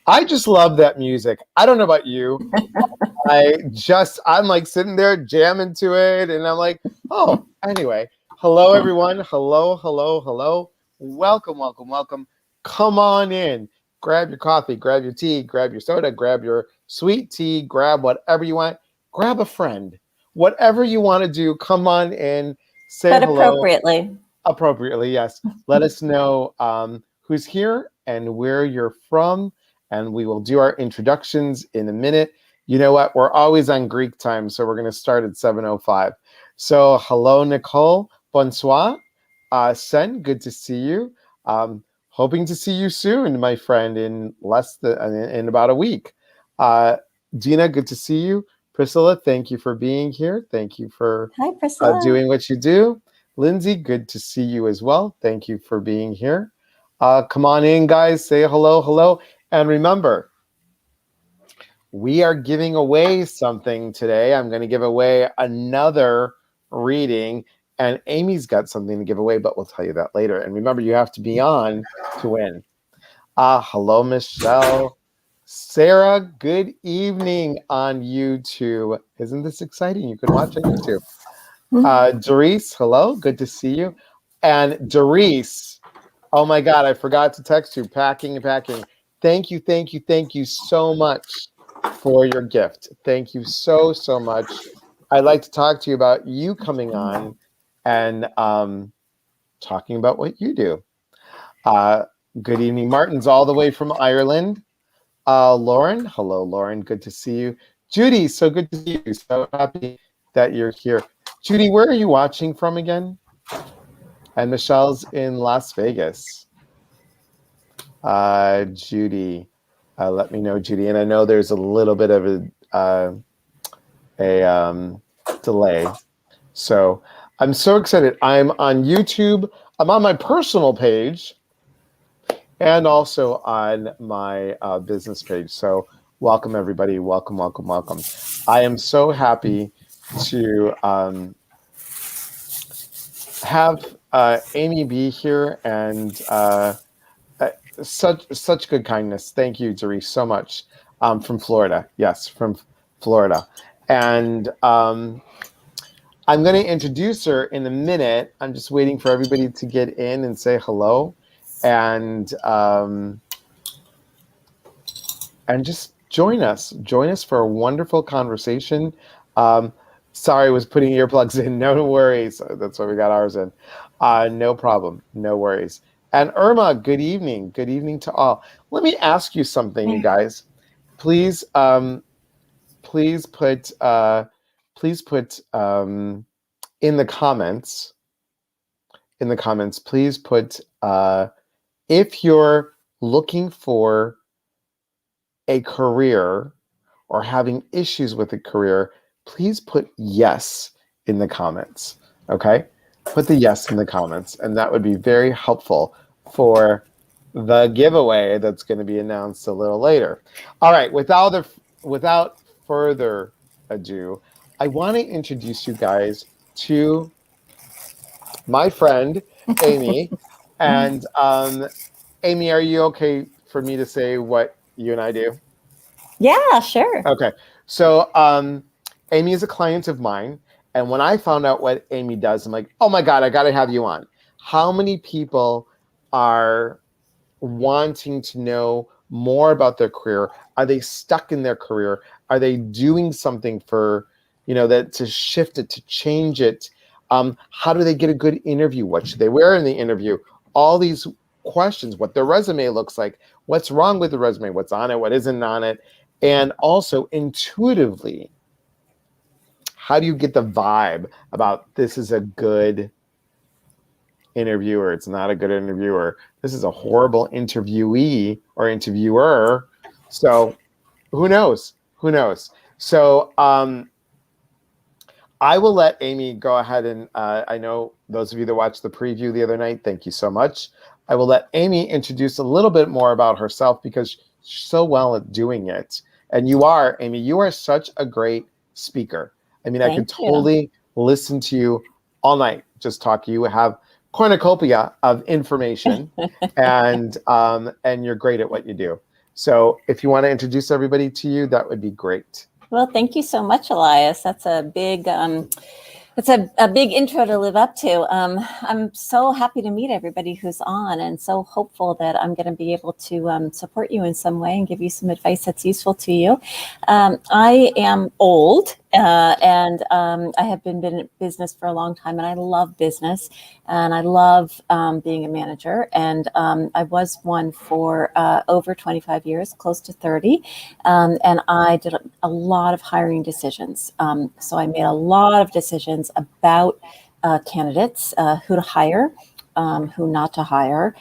I just love that music. I don't know about you. I'm like sitting there jamming to it, and I'm like, oh, anyway. Hello, everyone. Hello, hello, hello. Welcome, welcome, welcome. Come on in. Grab your coffee, grab your tea, grab your soda, grab your sweet tea, grab whatever you want. Grab a friend. Whatever you want to do, come on in. Say But hello. appropriately. Appropriately, yes. Let us know who's here and where you're from, and we will do our introductions in a minute. You know what? We're always on Greek time, so we're going to start at 7:05. So, hello, Nicole. Bonsoir. Sen, good to see you. Hoping to see you soon, my friend, in about a week. Gina, good to see you. Priscilla, thank you for being here. Thank you for Hi, Priscilla. doing what you do. Lindsay, good to see you as well. Thank you for being here. Come on in, guys. Say hello, hello. And remember, we are giving away something today. I'm going to give away another reading, and Amy's got something to give away, but we'll tell you that later. And remember, you have to be on to win. Hello, Michelle. Sarah, good evening on YouTube. Isn't this exciting? You can watch on YouTube. Doris, hello. Good to see you. And Doris, oh my God, I forgot to text you. Packing. Thank you, thank you, thank you so much for your gift. Thank you so, so much. I'd like to talk to you about you coming on and talking about what you do. Good evening. Martin's all the way from Ireland. Lauren, hello, Lauren. Good to see you. Judy, so good to see you. So happy that you're here. Judy, where are you watching from again? And Michelle's in Las Vegas. Judy, let me know, Judy. And I know there's a little bit of a delay. So I'm so excited. I'm on YouTube. I'm on my personal page and also on my business page. So welcome, everybody. Welcome, welcome, welcome. I am so happy to have Amy be here, and such good kindness. Thank you, Doris, so much. From Florida. Yes, from Florida. And I'm going to introduce her in a minute. I'm just waiting for everybody to get in and say hello. And just join us. Join us for a wonderful conversation. Sorry, I was putting earplugs in. No worries. That's why we got ours in. No problem. No worries. And Irma, good evening. Good evening to all. Let me ask you something, you guys. Please put in the comments. Please put if you're looking for a career or having issues with a career, please put yes in the comments. Okay? Put the yes in the comments, and that would be very helpful for the giveaway that's going to be announced a little later. All right, without further ado, I want to introduce you guys to my friend, Amy. And Amy, are you okay for me to say what you and I do? Yeah, sure. Okay. So Amy is a client of mine. And when I found out what Amy does, I'm like, oh my God, I got to have you on. How many people are wanting to know more about their career? Are they stuck in their career? Are they doing something for, that to shift it, to change it? How do they get a good interview? What should they wear in the interview? All these questions, what their resume looks like, what's wrong with the resume, what's on it, what isn't on it. And also intuitively, how do you get the vibe about this is a good interviewer, it's not a good interviewer, this is a horrible interviewee or interviewer? So who knows? So I will let Amy go ahead and I know those of you that watched the preview the other night, thank you so much. I will let Amy introduce a little bit more about herself because she's so well at doing it. And you are, Amy, you are such a great speaker. I mean, I could totally listen to you all night, just talk. You have cornucopia of information and you're great at what you do. So if you want to introduce everybody to you, that would be great. Well, thank you so much, Elias. That's a big it's a big intro to live up to. I'm so happy to meet everybody who's on, and so hopeful that I'm going to be able to support you in some way and give you some advice that's useful to you. I am old, and I have been in business for a long time, and I love business, and I love being a manager. And I was one for over 25 years, close to 30, and I did a lot of hiring decisions. So I made a lot of decisions about candidates, who to hire, who not to hire,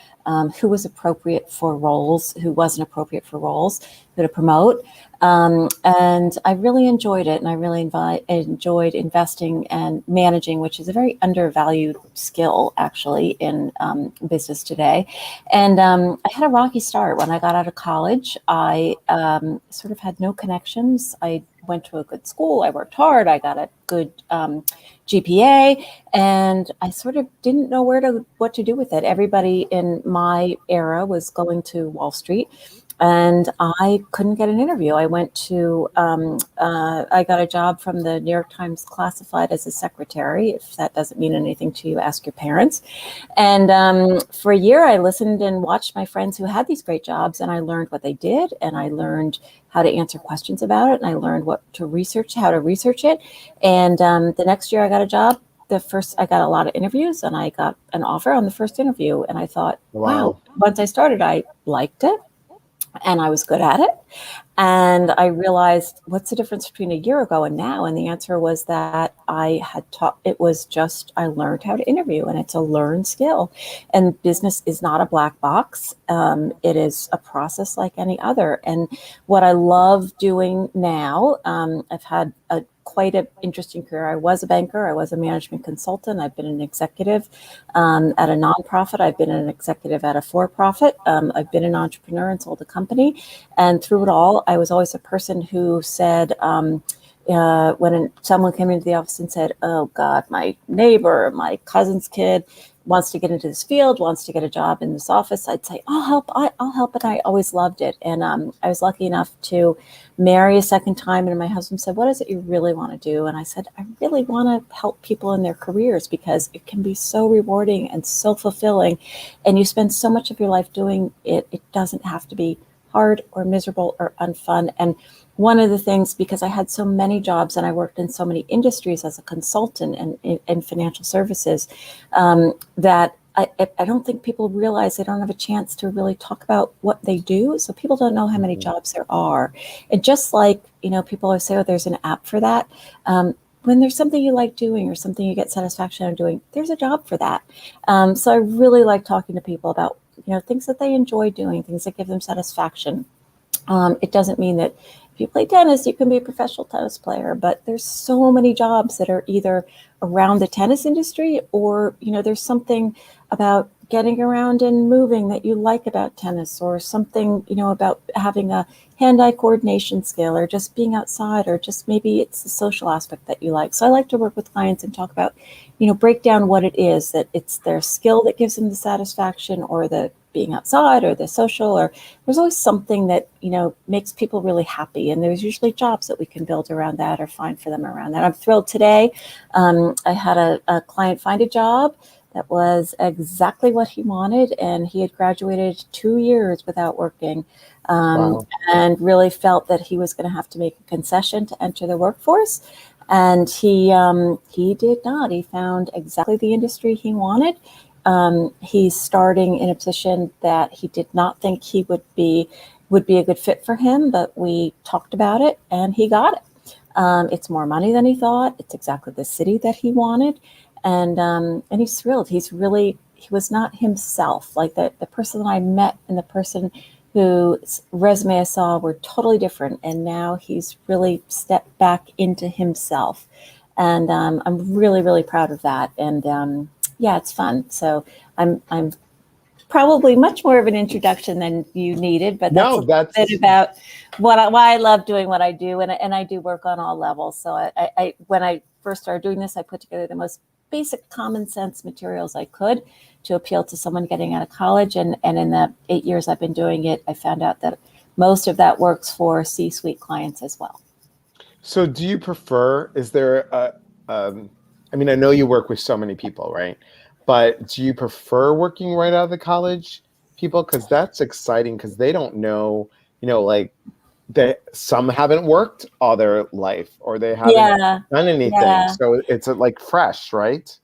who was appropriate for roles, who wasn't appropriate for roles, who to promote. And I really enjoyed it. And I really enjoyed investing and managing, which is a very undervalued skill, actually, in business today. And I had a rocky start. When I got out of college, I sort of had no connections. I went to a good school. I worked hard. I got a good GPA, and I sort of didn't know what to do with it. Everybody in my era was going to Wall Street, and I couldn't get an interview. I went to, I got a job from the New York Times classified as a secretary. If that doesn't mean anything to you, ask your parents. And for a year, I listened and watched my friends who had these great jobs, and I learned what they did, and I learned how to answer questions about it, and I learned how to research it. And the next year I got a job. I got a lot of interviews, and I got an offer on the first interview. And I thought, wow, once I started, I liked it and I was good at it. And I realized, what's the difference between a year ago and now? And the answer was that I learned how to interview, and it's a learned skill. And business is not a black box. It is a process like any other. And what I love doing now, I've had quite an interesting career. I was a banker. I was a management consultant. I've been an executive at a nonprofit. I've been an executive at a for-profit. I've been an entrepreneur and sold a company. And through it all, I was always a person who said, when someone came into the office and said, "Oh God, my neighbor, my cousin's kid wants to get into this field, wants to get a job in this office," I'd say, "I'll help. I'll help." And I always loved it. And I was lucky enough to marry a second time. And my husband said, "What is it you really want to do?" And I said, "I really want to help people in their careers, because it can be so rewarding and so fulfilling. And you spend so much of your life doing it. It doesn't have to be hard or miserable or unfun." And one of the things, because I had so many jobs and I worked in so many industries as a consultant and in financial services, that I don't think people realize they don't have a chance to really talk about what they do. So people don't know how many jobs there are. And just like, people always say, "Oh, there's an app for that." When there's something you like doing or something you get satisfaction out of doing, there's a job for that. So I really like talking to people about, things that they enjoy doing, things that give them satisfaction. It doesn't mean that if you play tennis, you can be a professional tennis player, but there's so many jobs that are either around the tennis industry, or, there's something about getting around and moving that you like about tennis, or something, about having a hand-eye coordination skill, or just being outside, or just maybe it's the social aspect that you like. So I like to work with clients and talk about, break down what it is, that it's their skill that gives them the satisfaction, or the being outside, or the social, or there's always something that, makes people really happy. And there's usually jobs that we can build around that or find for them around that. I'm thrilled today. I had a client find a job that was exactly what he wanted. And he had graduated 2 years without working, and really felt that he was going to have to make a concession to enter the workforce. And he did not. He found exactly the industry he wanted. He's starting in a position that he did not think he would be a good fit for him, but we talked about it and he got it. It's more money than he thought. It's exactly the city that he wanted. And he's thrilled. He was not himself. Like the person that I met and the person whose resume I saw were totally different. And now he's really stepped back into himself. And I'm really, really proud of that. And yeah, it's fun. So I'm probably much more of an introduction than you needed, but that's a little bit about why I love doing what I do. And I do work on all levels. So I when I first started doing this, I put together the most basic common sense materials I could to appeal to someone getting out of college. And in the 8 years I've been doing it, I found out that most of that works for C-suite clients as well. So do you prefer, is there I mean, I know you work with so many people, right? But do you prefer working right out of the college people? Because that's exciting because they don't know, like some haven't worked all their life or they haven't Yeah, done anything. yeah. So it's like fresh, right?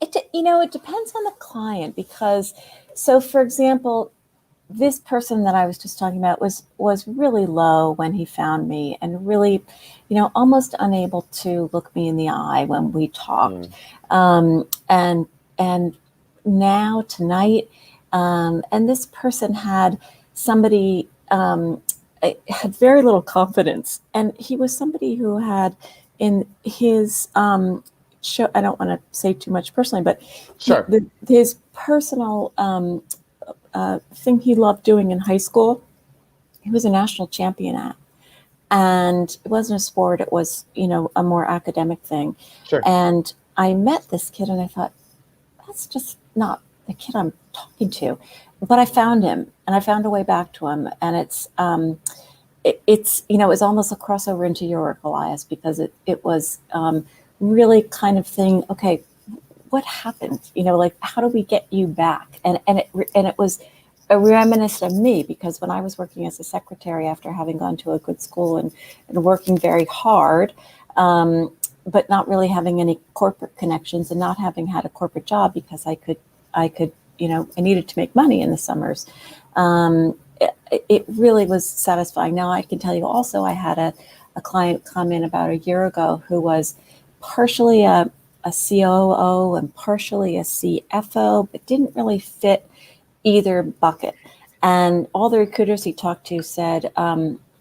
It depends on the client because, so for example, this person that I was just talking about was really low when he found me and really, almost unable to look me in the eye when we talked. Mm, And now tonight, and this person had somebody had very little confidence, and he was somebody who had in his show. I don't want to say too much personally, but sure, his personal thing he loved doing in high school, he was a national champion at. And it wasn't a sport, it was, a more academic thing. sure. And I met this kid and I thought, that's just not the kid I'm talking to. But I found him and I found a way back to him. And it's almost a crossover into your work, Elias, because it was really kind of thing, okay, what happened? Like, how do we get you back? And it was a reminiscence of me because when I was working as a secretary after having gone to a good school and working very hard, but not really having any corporate connections and not having had a corporate job because I could, I needed to make money in the summers. It really was satisfying. Now I can tell you also, I had a client come in about a year ago who was partially a COO and partially a CFO, but didn't really fit either bucket. And all the recruiters he talked to said,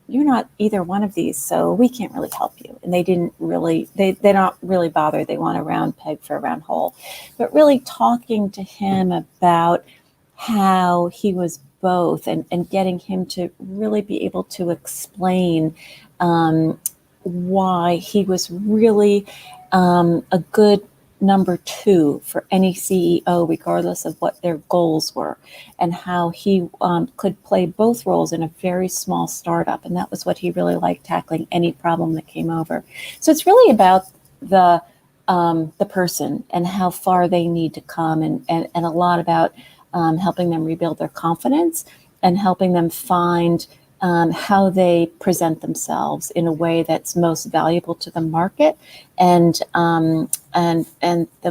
you're not either one of these, so we can't really help you. And they didn't really, they're not really bothered. They want a round peg for a round hole. But really talking to him about how he was both and getting him to really be able to explain why he was really a good number two for any CEO, regardless of what their goals were, and how he could play both roles in a very small startup. And that was what he really liked, tackling any problem that came over. So it's really about the person and how far they need to come, and a lot about helping them rebuild their confidence and helping them find how they present themselves in a way that's most valuable to the market and the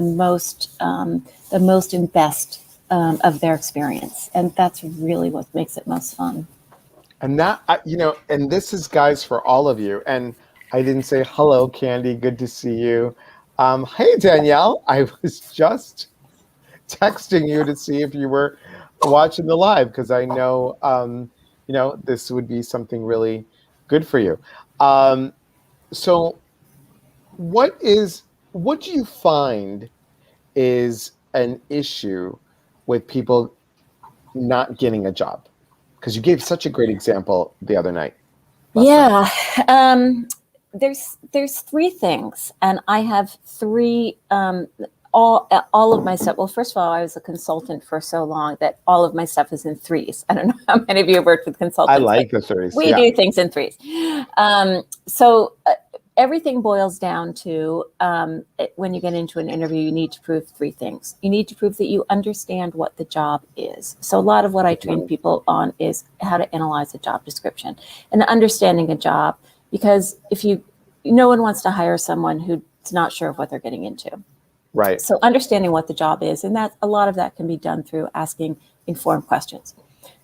most and best of their experience. And that's really what makes it most fun. And that, and this is, guys, for all of you. And I didn't say hello, Candy. Good to see you. Hey, Danielle. I was just texting you to see if you were watching the live because I know, this would be something really good for you. Um, so, what do you find is an issue with people not getting a job? Because you gave such a great example the other night, last night. Yeah, there's three things, and I have three. All of my stuff. Well, first of all, I was a consultant for so long that all of my stuff is in threes. I don't know how many of you have worked with consultants. I like the threes. We do things in threes. So everything boils down to when you get into an interview, you need to prove three things. You need to prove that you understand what the job is. So a lot of what I train people on is how to analyze a job description and understanding a job, because no one wants to hire someone who's not sure of what they're getting into. Right. So understanding what the job is, and that a lot of that can be done through asking informed questions.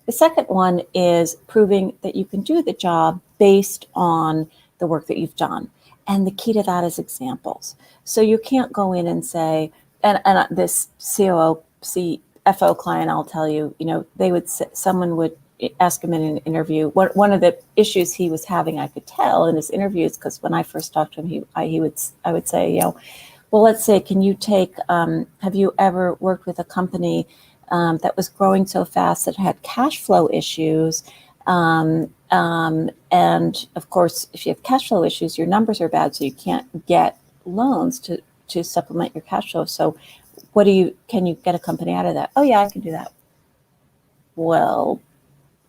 The second one is proving that you can do the job based on the work that you've done. And the key to that is examples. So you can't go in and say, and this COO, CFO client, I'll tell you, someone would ask him in an interview. One of the issues he was having, I could tell in his interviews, because when I first talked to him, I would say, well, let's say, can you have you ever worked with a company that was growing so fast that had cash flow issues? And of course, if you have cash flow issues, your numbers are bad, so you can't get loans to supplement your cash flow. So can you get a company out of that? Oh yeah, I can do that. Well,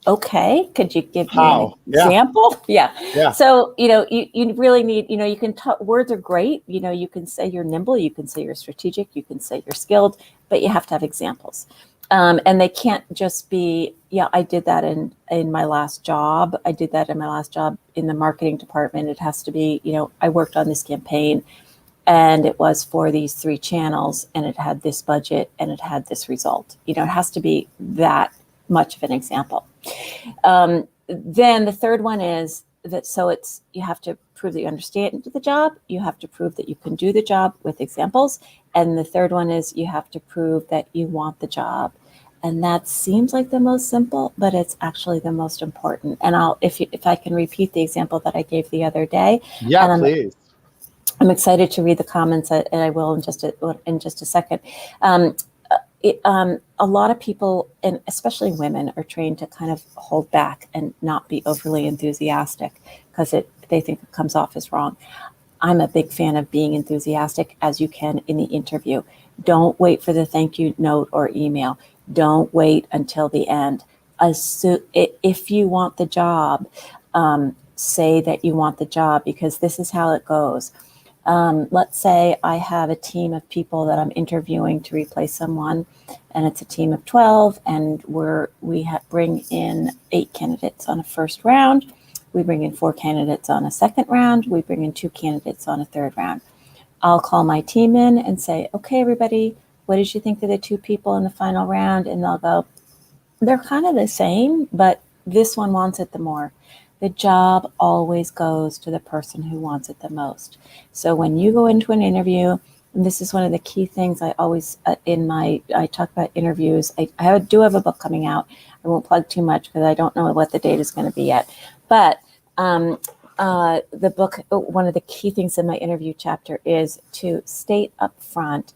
Okay, could you give me an How? Yeah. example? Yeah. Yeah. So, you really need, you can talk, words are great. You can say you're nimble, you can say you're strategic, you can say you're skilled, but you have to have examples. And they can't just be, yeah, I did that in my last job. I did that in my last job in the marketing department. It has to be, I worked on this campaign and it was for these 3 channels and it had this budget and it had this result. It has to be that much of an example. Then the third one is that, so it's, you have to prove that you understand the job. You have to prove that you can do the job with examples. And the third one is you have to prove that you want the job. And that seems like the most simple, but it's actually the most important. And if I can repeat the example that I gave the other day, Yeah, and please. I'm excited to read the comments, and I will in just a second. A lot of people, and especially women, are trained to kind of hold back and not be overly enthusiastic because they think it comes off as wrong. I'm a big fan of being enthusiastic as you can in the interview. Don't wait for the thank you note or email. Don't wait until the end. If you want the job, say that you want the job, because this is how it goes. Let's say I have a team of people that I'm interviewing to replace someone, and it's a team of 12, and bring in 8 candidates on a first round. We bring in 4 candidates on a second round. We bring in 2 candidates on a third round. I'll call my team in and say, okay, everybody, what did you think of the 2 people in the final round? And they'll go, they're kind of the same, but this one wants it the more. The job always goes to the person who wants it the most. So when you go into an interview, and this is one of the key things I always, I talk about interviews. I do have a book coming out. I won't plug too much because I don't know what the date is going to be yet. But the book, one of the key things in my interview chapter is to state up front.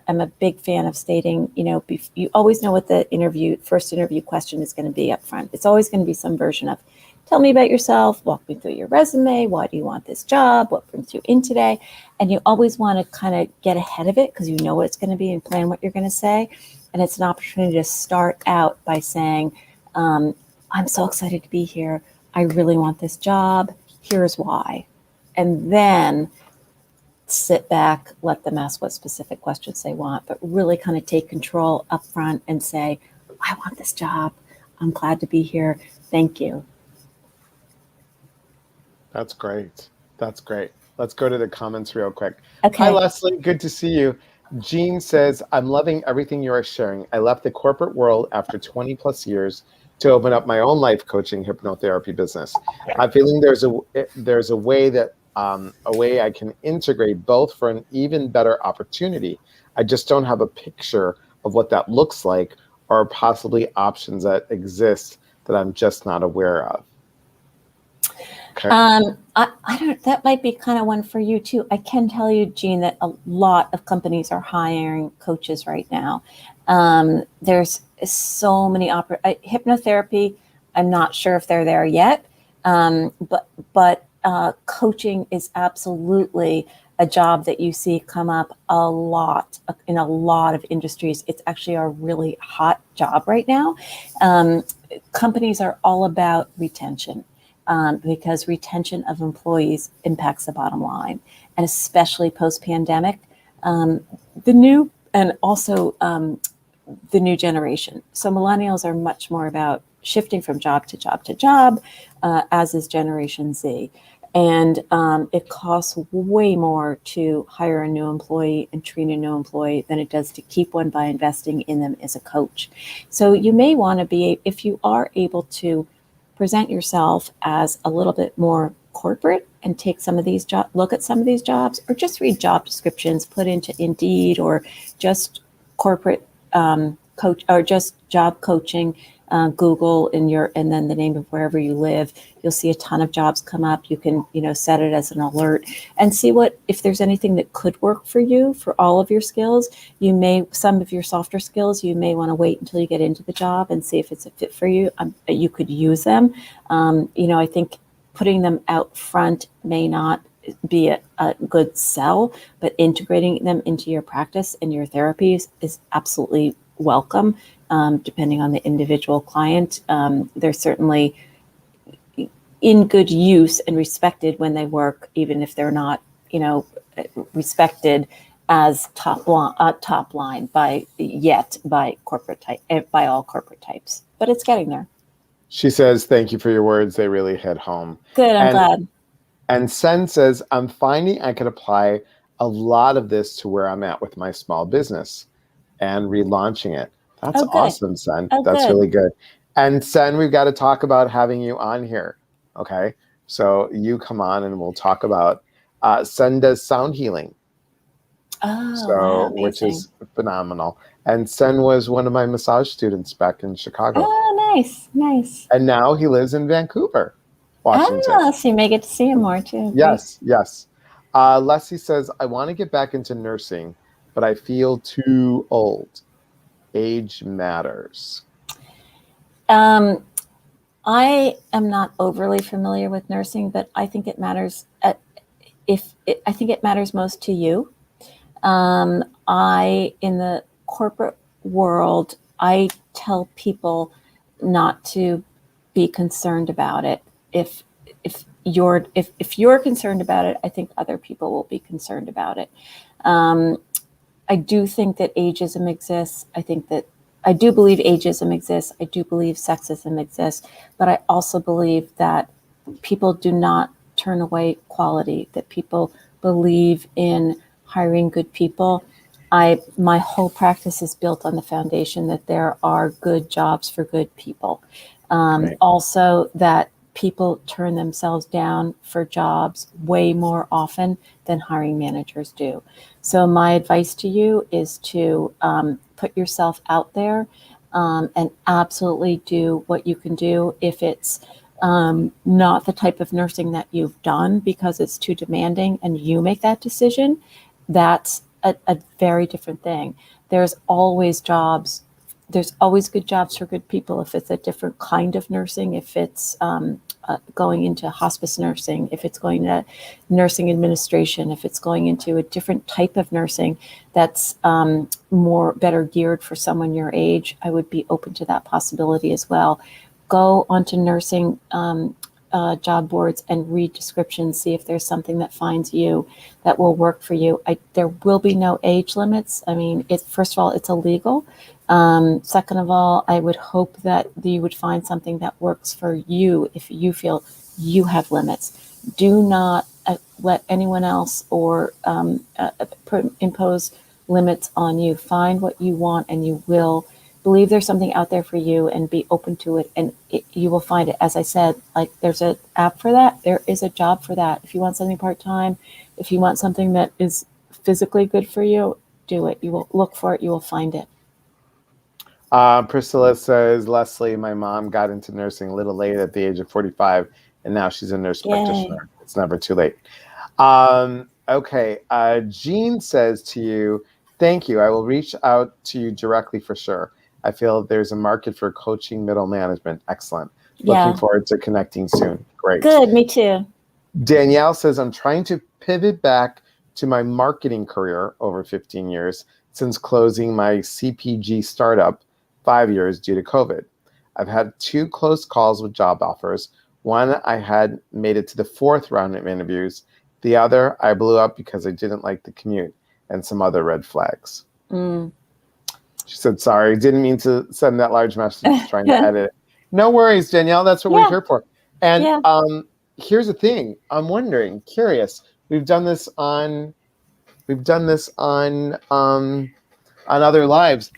I'm a big fan of stating, you always know what the first interview question is going to be up front. It's always going to be some version of, tell me about yourself, walk me through your resume, why do you want this job, what brings you in today? And you always want to kind of get ahead of it because you know what it's going to be and plan what you're going to say. And it's an opportunity to start out by saying, I'm so excited to be here. I really want this job. Here's why. And then sit back, let them ask what specific questions they want, but really kind of take control up front and say, I want this job. I'm glad to be here. Thank you. That's great. That's great. Let's go to the comments real quick. Okay. Hi, Leslie. Good to see you. Jean says, I'm loving everything you are sharing. I left the corporate world after 20 plus years to open up my own life coaching hypnotherapy business. I'm feeling there's a way that a way I can integrate both for an even better opportunity. I just don't have a picture of what that looks like or possibly options that exist that I'm just not aware of. Okay. I don't, that might be kind of one for you too. I can tell you, Jean, that a lot of companies are hiring coaches right now. There's so many hypnotherapy. I'm not sure if they're there yet. But coaching is absolutely a job that you see come up a lot in a lot of industries. It's actually a really hot job right now. Companies are all about retention. Because retention of employees impacts the bottom line, and especially post-pandemic, the new generation. So millennials are much more about shifting from job to job to job, as is Generation Z. And it costs way more to hire a new employee and train a new employee than it does to keep one by investing in them as a coach. So you may want to be, if you are able to present yourself as a little bit more corporate and take some of these look at some of these jobs, or just read job descriptions, put into Indeed, or just corporate coach, or just job coaching, Google and then the name of wherever you live. You'll see a ton of jobs come up. You can, set it as an alert and see if there's anything that could work for you for all of your skills. Some of your softer skills, you may want to wait until you get into the job and see if it's a fit for you. You could use them. I think putting them out front may not be a good sell, but integrating them into your practice and your therapies is absolutely welcome. depending on the individual client. They're certainly in good use and respected when they work, even if they're not, respected as top line by corporate type, by all corporate types. But it's getting there. She says, thank you for your words. They really hit home. Good. I'm glad. And Sen says, I'm finding I could apply a lot of this to where I'm at with my small business and relaunching it. That's awesome, Sen. That's really good. And Sen, we've got to talk about having you on here. Okay. So you come on and we'll talk about Sen does sound healing. Wow, which is phenomenal. And Sen was one of my massage students back in Chicago. Oh, nice. And now he lives in Vancouver, Washington. So you may get to see him more too. Yes. Leslie says, I want to get back into nursing, but I feel too old. Age matters. I am not overly familiar with nursing, but I think it matters. I think it matters most to you. In the corporate world, I tell people not to be concerned about it. If you're concerned about it, I think other people will be concerned about it. I do think that ageism exists. I do believe ageism exists. I do believe sexism exists, but I also believe that people do not turn away quality, that people believe in hiring good people. My whole practice is built on the foundation that there are good jobs for good people. Also that people turn themselves down for jobs way more often than hiring managers do. So my advice to you is to put yourself out there and absolutely do what you can do. If it's not the type of nursing that you've done because it's too demanding and you make that decision, that's a very different thing. There's always good jobs for good people if it's a different kind of nursing, if it's going into hospice nursing, if it's going to nursing administration, if it's going into a different type of nursing that's better geared for someone your age, I would be open to that possibility as well. Go onto nursing job boards and read descriptions, see if there's something that finds you that will work for you. There will be no age limits. I mean, first of all, it's illegal. Second of all, I would hope that you would find something that works for you if you feel you have limits. Do not let anyone else or impose limits on you. Find what you want and you will. Believe there's something out there for you and be open to it, and you will find it. As I said, like there's an app for that. There is a job for that. If you want something part-time, if you want something that is physically good for you, do it. You will look for it. You will find it. Priscilla says, Leslie, my mom got into nursing a little late at the age of 45, and now she's a nurse practitioner. It's never too late. Okay. Jean says to you, thank you. I will reach out to you directly for sure. I feel there's a market for coaching middle management. Excellent. Looking forward to connecting soon. Great. Good. Me too. Danielle says, I'm trying to pivot back to my marketing career over 15 years since closing my CPG startup 5 years due to COVID. I've had 2 close calls with job offers. One, I had made it to the 4th round of interviews. The other, I blew up because I didn't like the commute and some other red flags. She said, sorry, didn't mean to send that large message, trying to edit it. No worries, Danielle. That's what we're here for. And here's the thing. I'm wondering, curious. We've done this on other lives.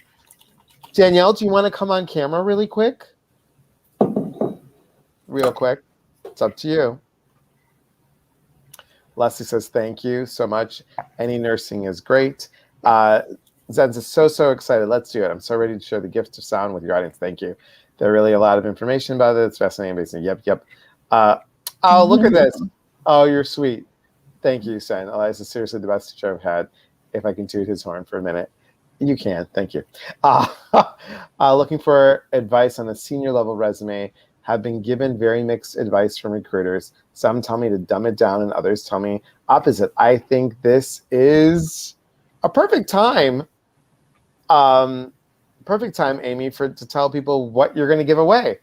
Danielle, do you want to come on camera really quick? Real quick. It's up to you. Leslie says, thank you so much. Any nursing is great. Zen's is so excited. Let's do it. I'm so ready to share the gift of sound with your audience. Thank you. There are really a lot of information about it. It's fascinating. Amazing. Yep. Oh, look at this. Oh, you're sweet. Thank you, Sen. Elias is seriously the best teacher I've had. If I can toot his horn for a minute. You can. Thank you. Looking for advice on a senior level resume. Have been given very mixed advice from recruiters. Some tell me to dumb it down and others tell me opposite. I think this is a perfect time perfect time, Amy, to tell people what you're going to give away.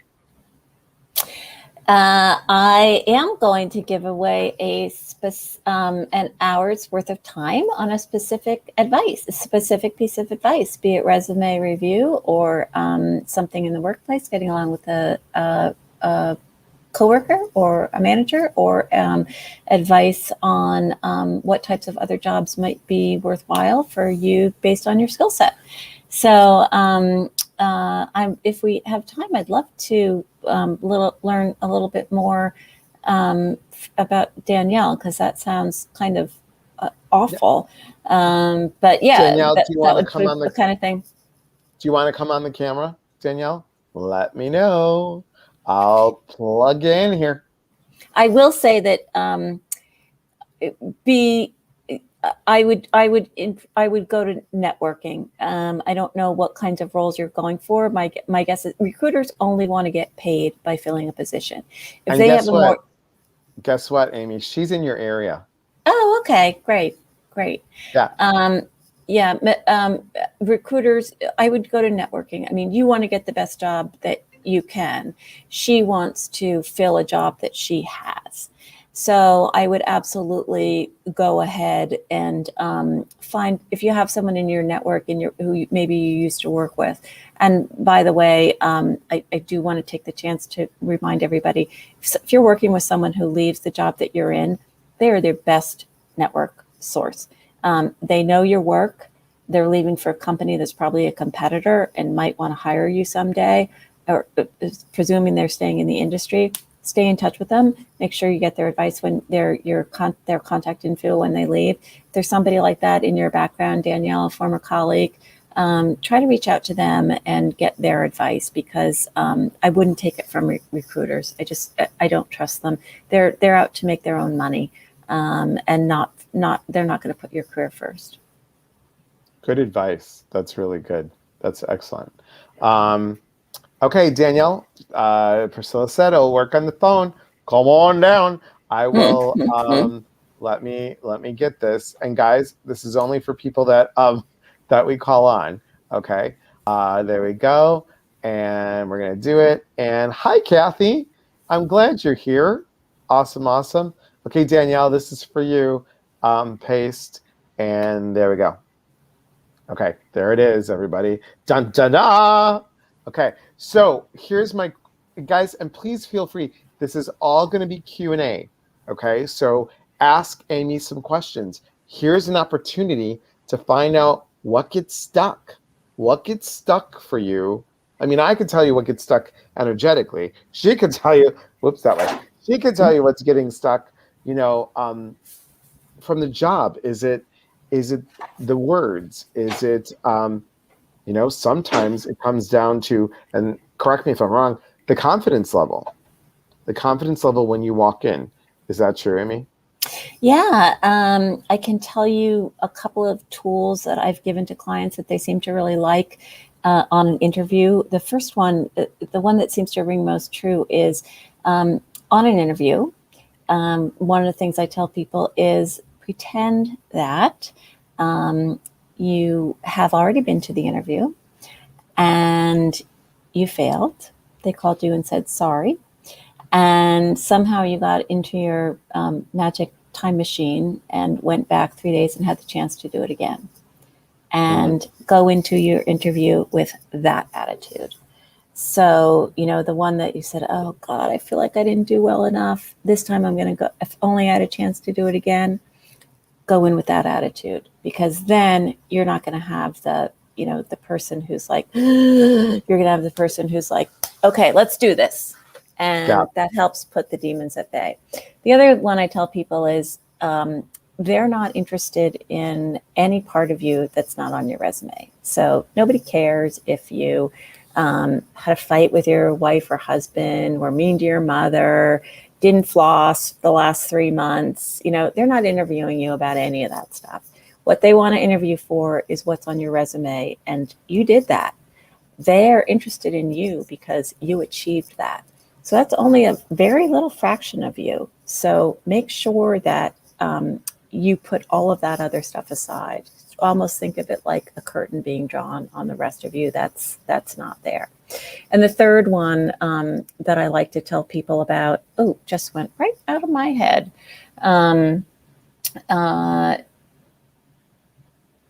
I am going to give away an hour's worth of time on a specific piece of advice, be it resume review or something in the workplace, getting along with a coworker or a manager, or advice on what types of other jobs might be worthwhile for you based on your skill set. So if we have time, I'd love to learn a little bit more about Danielle, because that sounds kind of awful. But yeah, Danielle, do you want to would come be on the the kind of thing. Do you want to come on the camera, Danielle? Let me know. I'll plug you in here. I will say that I would go to networking. I don't know what kinds of roles you're going for. My guess is recruiters only want to get paid by filling a position. If And they have a more guess what, Amy? She's in your area. Oh, okay, great. Yeah. Recruiters, I would go to networking. I mean, you want to get the best job that you can. She wants to fill a job that she has. So I would absolutely go ahead and find, if you have someone in your network who maybe you used to work with. And by the way, I do want to take the chance to remind everybody, if you're working with someone who leaves the job that you're in, they are their best network source. They know your work. They're leaving for a company that's probably a competitor and might want to hire you someday, or presuming they're staying in the industry. Stay in touch with them. Make sure you get their advice when their contact info when they leave. If there's somebody like that in your background, Danielle, a former colleague, try to reach out to them and get their advice, because I wouldn't take it from recruiters. I don't trust them. They're out to make their own money, and they're not going to put your career first. Good advice. That's really good. That's excellent. Okay, Danielle, Priscilla said I'll work on the phone. Come on down. I will. Let me get this. And guys, this is only for people that we call on. Okay. There we go. And we're gonna do it. And hi, Kathy. I'm glad you're here. Awesome. Okay, Danielle, this is for you. Paste. And there we go. Okay, there it is, everybody. Dun dun da. Okay, so here's my guys, and please feel free. This is all going to be Q&A. Okay, so ask Amy some questions. Here's an opportunity to find out what gets stuck. What gets stuck for you? I mean, I could tell you what gets stuck energetically. She could tell you, whoops, that way. She could tell you what's getting stuck. From the job. Is it the words? Is it sometimes it comes down to, and correct me if I'm wrong, the confidence level. The confidence level when you walk in. Is that true, Amy? Yeah, I can tell you a couple of tools that I've given to clients that they seem to really like on an interview. The first one, the one that seems to ring most true, is on an interview. One of the things I tell people is pretend that you have already been to the interview and you failed. They called you and said sorry. And somehow you got into your magic time machine and went back 3 days and had the chance to do it again. And go into your interview with that attitude. So, the one that you said, oh God, I feel like I didn't do well enough. This time I'm going to go, if only I had a chance to do it again, go in with that attitude, because then you're not going to have the person who's like, you're going to have the person who's like, okay, let's do this. And that helps put the demons at bay. The other one I tell people is they're not interested in any part of you that's not on your resume. So nobody cares if you had a fight with your wife or husband, were mean to your mother, didn't floss the last 3 months. They're not interviewing you about any of that stuff. What they want to interview for is what's on your resume, and you did that. They're interested in you because you achieved that. So that's only a very little fraction of you. So make sure that you put all of that other stuff aside. almost think of it like a curtain being drawn on the rest of you. That's not there. And the third one that I like to tell people about, just went right out of my head. I'll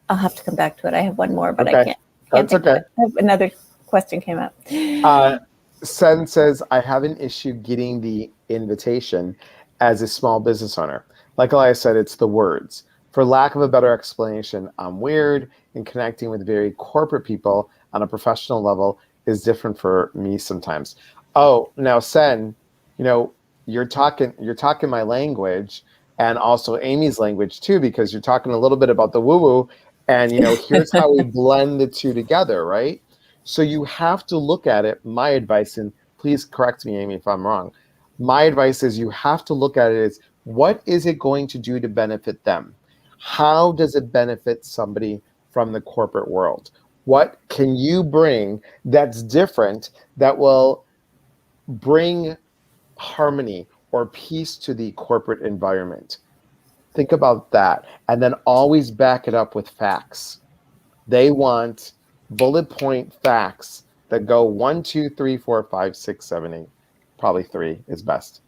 have to come back to it. I have one more, but Okay. I can't That's think okay. of it. Another question came up. Sen says, I have an issue getting the invitation as a small business owner. Like I said, it's the words. For lack of a better explanation, I'm weird, and connecting with very corporate people on a professional level is different for me sometimes. Oh, now Sen, you're talking my language and also Amy's language too, because you're talking a little bit about the woo-woo, and here's how we blend the two together, right? So you have to look at it. My advice, and please correct me, Amy, if I'm wrong. My advice is you have to look at it as, what is it going to do to benefit them? How does it benefit somebody from the corporate world? What can you bring that's different, that will bring harmony or peace to the corporate environment? Think about that, and then always back it up with facts. They want bullet point facts that go 1, 2, 3, 4, 5, 6, 7, 8. Probably 3 is best.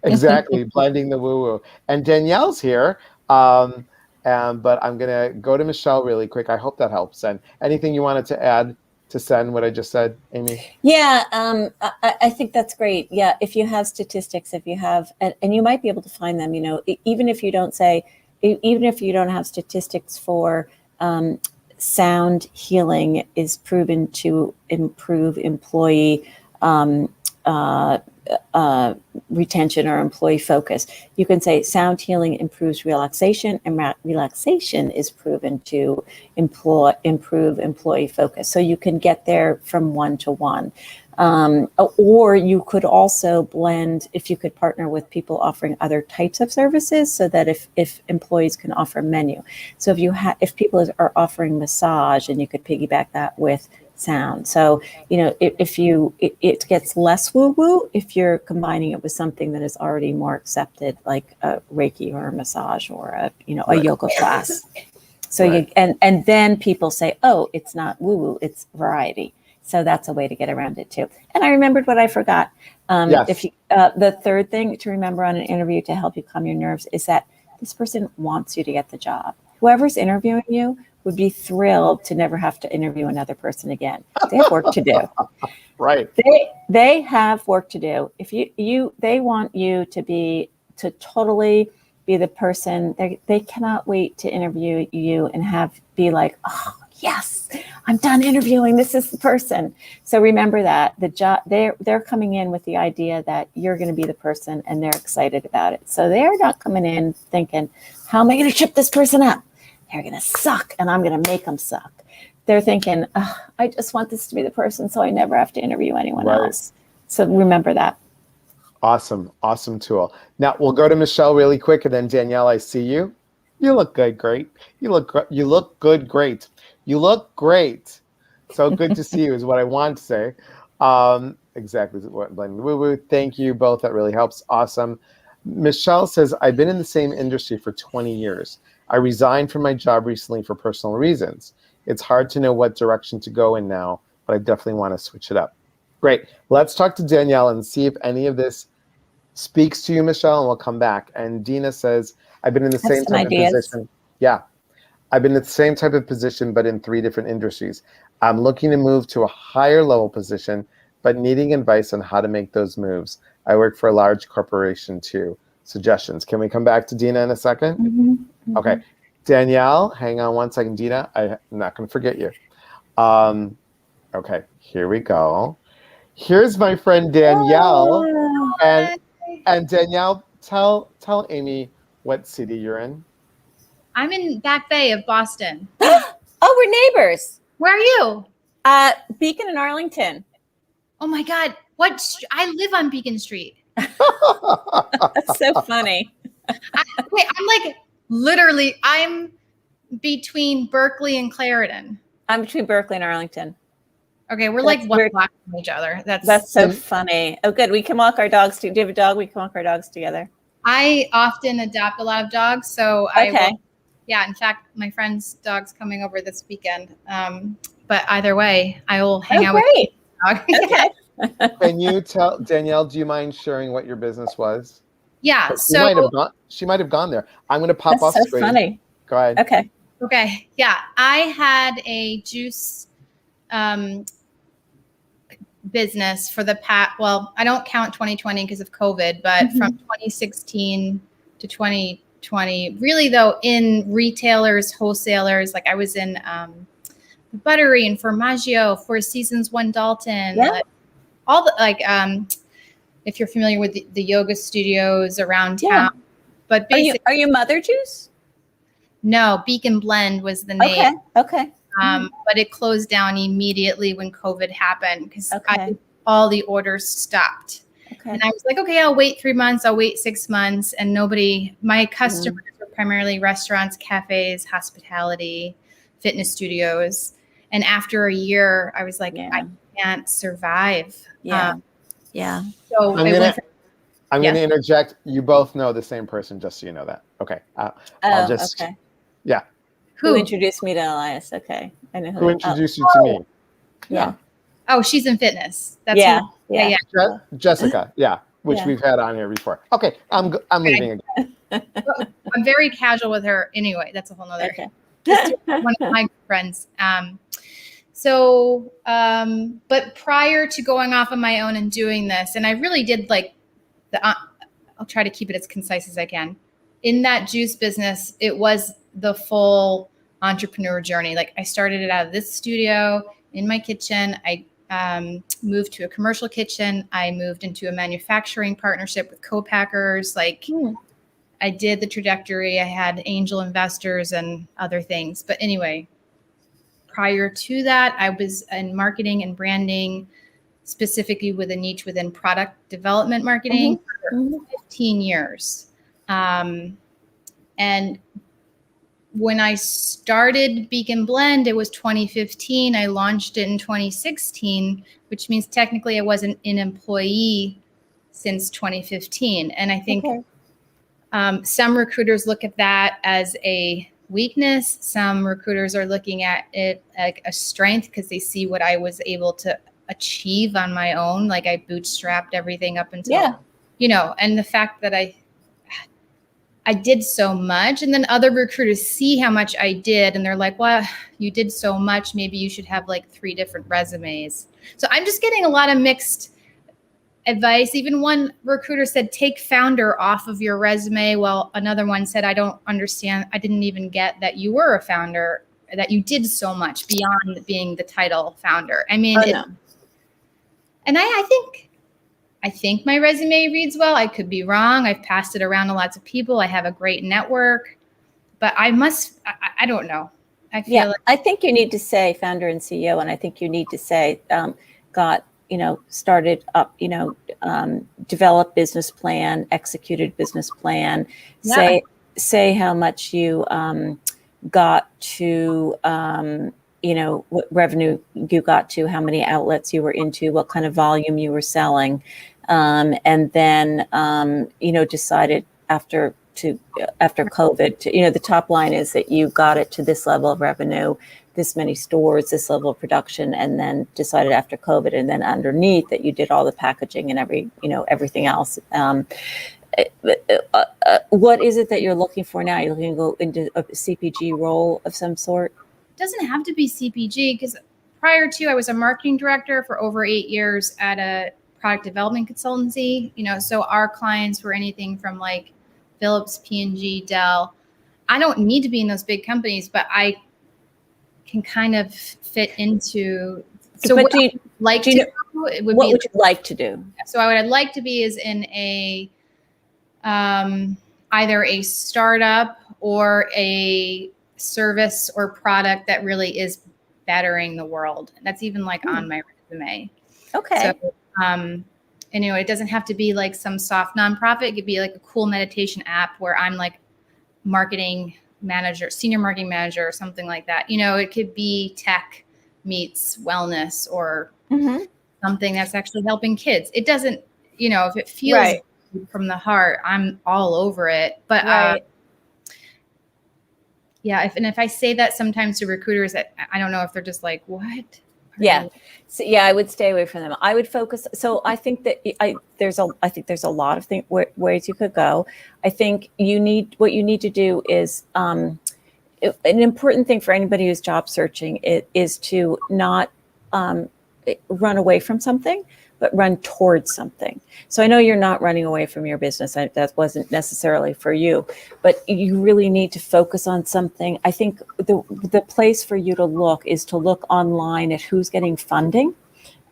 Exactly, blending the woo-woo. And Danielle's here, but I'm going to go to Michelle really quick. I hope that helps. And anything you wanted to add to Sen, what I just said, Amy? Yeah, I think that's great. Yeah, if you have statistics, if you have, and you might be able to find them, even if you don't have statistics for sound healing is proven to improve employee retention or employee focus. You can say sound healing improves relaxation, and relaxation is proven to improve employee focus. So you can get there from 1 to 1. Or you could also blend, if you could partner with people offering other types of services, so that if employees can offer a menu. So if people are offering massage, and you could piggyback that with sound. So, it gets less woo-woo if you're combining it with something that is already more accepted, like a Reiki or a massage or a yoga class. So Right. and then people say, oh, it's not woo-woo, it's variety. So that's a way to get around it too. And I remembered what I forgot. Yes. The third thing to remember on an interview to help you calm your nerves is that this person wants you to get the job. Whoever's interviewing you would be thrilled to never have to interview another person again. They have work to do. Right. They have work to do. If they want you to totally be the person. They cannot wait to interview you and be like, oh yes, I'm done interviewing. This is the person. So remember that the job, they're coming in with the idea that you're going to be the person, and they're excited about it. So they're not coming in thinking, how am I going to trip this person up? They're going to suck, and I'm going to make them suck. They're thinking, I just want this to be the person, so I never have to interview anyone else. So remember that. Awesome tool. Now we'll go to Michelle really quick, and then Danielle, I see you. You look good, great. You look good, great. You look great. So good to see you is what I want to say. Exactly what blending the woo-woo. Thank you both. That really helps. Awesome. Michelle says, I've been in the same industry for 20 years. I resigned from my job recently for personal reasons. It's hard to know what direction to go in now, but I definitely want to switch it up. Great. Let's talk to Danielle and see if any of this speaks to you, Michelle, and we'll come back. And Dina says, I've been in the same type of position. Yeah. I've been in the same type of position, but in 3 different industries. I'm looking to move to a higher level position, but needing advice on how to make those moves. I work for a large corporation too. Suggestions. Can we come back to Dina in a second? Mm-hmm. Okay. Danielle, hang on one second. Dina, I'm not going to forget you. Okay, here we go. Here's my friend Danielle. Oh, and Danielle, tell Amy what city you're in. I'm in Back Bay of Boston. Oh, we're neighbors. Where are you? Beacon and Arlington. Oh my God. I live on Beacon Street. That's so funny. I'm between Berkeley and Clarendon. I'm between Berkeley and Arlington. Okay, we're like 1 block from each other. That's so funny. Oh, good. We can walk our dogs. Do you have a dog? We can walk our dogs together. I often adopt a lot of dogs, so okay. Yeah, in fact, my friend's dog's coming over this weekend. But either way, I will hang out with great. the dog. Okay. Can you tell Danielle? Do you mind sharing what your business was? Yeah. She So might have gone. She might have gone there. I'm going to pop That's off so screen. funny. Go ahead. Okay. okay. Yeah, I had a juice business for the past. Well, I don't count 2020 because of COVID, but from 2016 to 2020, really though, in retailers, wholesalers, like I was in the Buttery and Formaggio, Four Seasons, One Dalton, Yeah. like, all the if you're familiar with the yoga studios around Yeah. town. But basically, Are you Mother Juice? no, Beacon Blend was the name. Okay. But it closed down immediately when COVID happened because Okay. all the orders stopped. Okay. And I was like, okay, I'll wait 3 months. I'll wait 6 months. And my customers were primarily restaurants, cafes, hospitality, fitness studios. And after a year, I was like, I can't survive. Yeah. So I'm I gonna went from, I'm Yes. gonna interject. You both know the same person, just so you know that. Okay. I'll just. Okay. Yeah. Who introduced me to Elias? Okay. I know Who introduced you to me? Yeah. Oh, she's in fitness. That's Yeah. who, Yeah. Jessica. Yeah. Which Yeah. we've had on here before. Okay. I'm leaving again. I'm very casual with her anyway. That's a whole nother. Okay. One of my friends. But prior to going off on my own and doing this, and I really did like I'll try to keep it as concise as I can. In that juice business, it was the full entrepreneur journey. Like I started it out of this studio in my kitchen. I moved to a commercial kitchen. I moved into a manufacturing partnership with co-packers. Like I did the trajectory. I had angel investors and other things. But anyway, prior to that, I was in marketing and branding, specifically with a niche within product development marketing for 15 years. And when I started Beacon Blend, it was 2015. I launched it in 2016, which means technically I wasn't an employee since 2015. And I think some recruiters look at that as a weakness. Some recruiters are looking at it like a strength because they see what I was able to achieve on my own. Like I bootstrapped everything up until, and the fact that I did so much, and then other recruiters see how much I did and they're like, well, you did so much. Maybe you should have like 3 different resumes. So I'm just getting a lot of mixed advice. Even one recruiter said, take founder off of your resume. Well, another one said, I don't understand. I didn't even get that you were a founder, that you did so much beyond being the title founder. I mean, and I think my resume reads well. I could be wrong. I've passed it around to lots of people. I have a great network, but I don't know. I feel like I think you need to say founder and CEO. And I think you need to say, started up, develop business plan, executed business plan, say how much you got to, what revenue you got to, how many outlets you were into, what kind of volume you were selling. And then, decided after COVID to, the top line is that you got it to this level of revenue, this many stores, this level of production, and then decided after COVID, and then underneath that you did all the packaging and everything else. What is it that you're looking for now? You're looking to go into a CPG role of some sort? It doesn't have to be CPG, because prior to, I was a marketing director for over 8 years at a product development consultancy. So our clients were anything from like Philips, P&G, Dell. I don't need to be in those big companies, but I can kind of fit into. So what would you like to do? So what I'd like to be is in a either a startup or a service or product that really is bettering the world. That's even like on my resume. Okay. So, it doesn't have to be like some soft nonprofit. It could be like a cool meditation app where I'm like marketing manager, senior marketing manager, or something like that. It could be tech meets wellness or something that's actually helping kids. It doesn't, if it feels from the heart, I'm all over it. But Yeah. If I say that sometimes to recruiters, I don't know if they're just like, what? Yeah. So, yeah, I would stay away from them. I would focus. So I think that there's a lot of ways you could go. I think what you need to do is, an important thing for anybody who's job searching is to not run away from something, but run towards something. So I know you're not running away from your business. That wasn't necessarily for you, but you really need to focus on something. I think the place for you to look is to look online at who's getting funding,